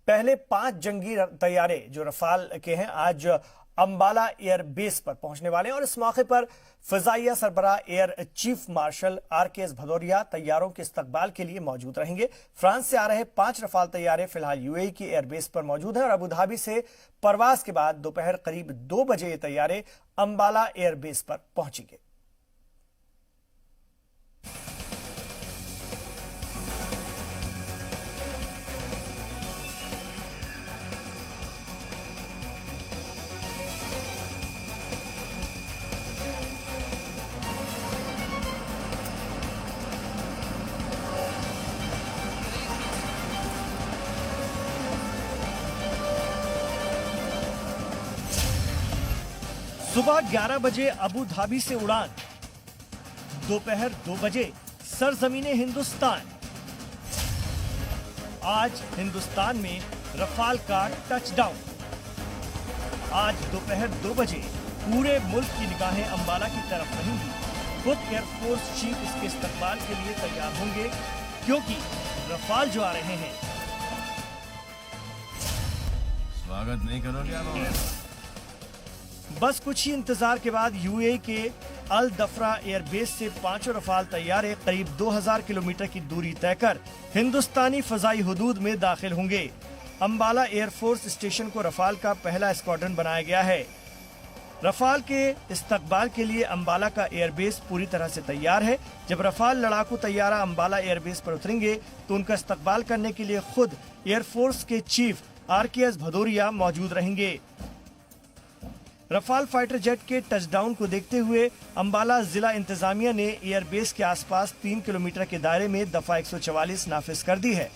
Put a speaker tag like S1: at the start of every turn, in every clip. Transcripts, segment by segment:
S1: पहले 5 जंगी तैयारे जो रफाल के हैं आज अंबाला एयर बेस पर पहुंचने वाले हैं और इस मौके पर फिजाइया सरबराह air chief marshal RKS Bhadauria तैयारों के इस्तकबाल के लिए मौजूद रहेंगे। फ्रांस से आ रहे 5 रफाल तैयारे फिलहाल UAE की एयरबेस पर मौजूद हैं और अबू धाबी से परवाज के बाद दोपहर करीब 2 बजे ये तैयारे अंबाला एयरबेस पर पहुंचेंगे। सुबह 11 बजे अबू धाबी से उड़ान, दोपहर 2 बजे सरजमीने हिंदुस्तान। आज हिंदुस्तान में रफाल का टचडाउन। आज दोपहर 2 बजे पूरे मुल्क की निगाहें अंबाला की तरफ रहेंगी। खुद एयरफोर्स चीफ इसके इस्तकबाल के लिए तैयार होंगे क्योंकि रफाल जो आ रहे हैं।
S2: स्वागत नहीं करोगे आप?
S1: बस कुछ ही इंतजार के बाद UAE के अल दफरा एयरबेस से 5 रफाल तैयारे करीब 2000 किलोमीटर की दूरी तय कर हिंदुस्तानी फजाई हुदूद में दाखिल होंगे। अंबाला एयरफोर्स स्टेशन को रफाल का पहला स्क्वाड्रन बनाया गया है। रफाल के इस्तकबाल के लिए अंबाला का एयरबेस पूरी तरह से तैयार है। जब रफाल लड़ाकू तैयारा अंबाला एयरबेस पर उतरेंगे तो उनका इस्तकबाल करने के लिए खुद एयरफोर्स के चीफ RKS भदौरिया मौजूद रहेंगे। रफाल फाइटर जेट के टचडाउन को देखते हुए अंबाला जिला इंतजामिया ने एयरबेस के आसपास 3 किलोमीटर के दायरे में दफा 144 नाफिज कर दी है।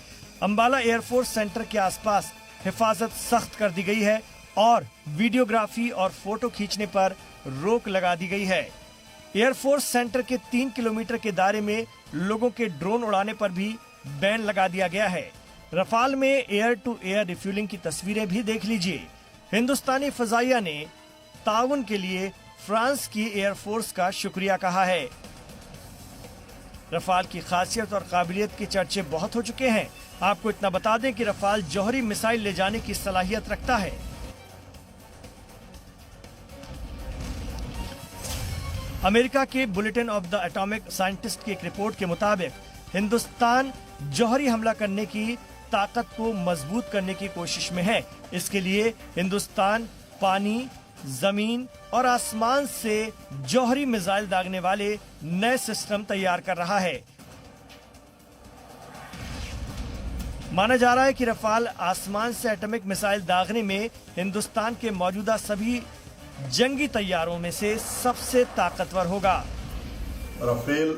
S1: अंबाला एयरफोर्स सेंटर के आसपास हिफाजत सख्त कर दी गई है और वीडियोग्राफी और फोटो खींचने पर रोक लगा दी गई है। एयरफोर्स सेंटर के 3 किलोमीटर के दायरे में लोगों के ड्रोन उड़ाने पर भी बैन लगा दिया गया है। रफाल में एयर टू एयर रिफ्यूलिंग की तस्वीरें भी देख लीजिए। हिंदुस्तानी फजाइया ने ताउन के लिए फ्रांस की एयरफोर्स का शुक्रिया कहा है। रफाल की खासियत और काबिलियत के चर्चे बहुत हो चुके हैं। आपको इतना बता दें कि रफाल जौहरी मिसाइल ले जाने की सलाहियत रखता है। अमेरिका के bulletin of the atomic scientist की एक रिपोर्ट के मुताबिक हिंदुस्तान जौहरी हमला करने की ताकत को मजबूत करने की कोशिश में है। इसके लिए हिंदुस्तान पानी, जमीन और आसमान से जौहरी मिसाइल दागने वाले नए सिस्टम तैयार कर रहा है। माना जा रहा है कि रफाल आसमान से एटॉमिक मिसाइल दागने में हिंदुस्तान के मौजूदा सभी जंगी तैयारों में से सबसे ताकतवर होगा।
S3: राफेल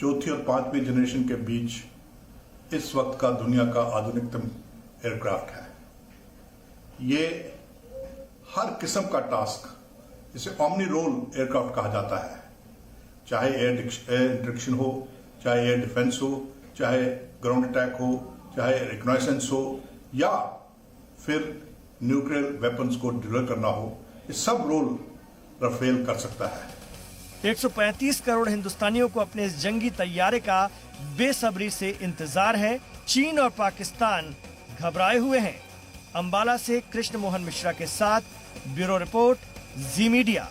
S3: चौथी और 5वीं जनरेशन के बीच इस वक्त का दुनिया का आधुनिकतम एयरक्राफ्ट है। ये हर किस्म का टास्क, इसे ओमनी रोल एयरक्राफ्ट कहा जाता है, चाहे एयर इंटरेक्शन हो, चाहे एयर डिफेंस हो, चाहे ग्राउंड अटैक हो, चाहे रिकॉनाइसेंस हो या फिर न्यूक्लियर वेपन्स को डिलीवर करना हो, ये सब रोल राफेल कर सकता है।
S1: 135 करोड़ हिंदुस्तानियों को अपने इस जंगी तैयारे का बेसब्री से इंतजार है। चीन और पाकिस्तान घबराए हुए हैं। अंबाला से कृष्ण मोहन मिश्रा के साथ ब्यूरो रिपोर्ट, जी मीडिया।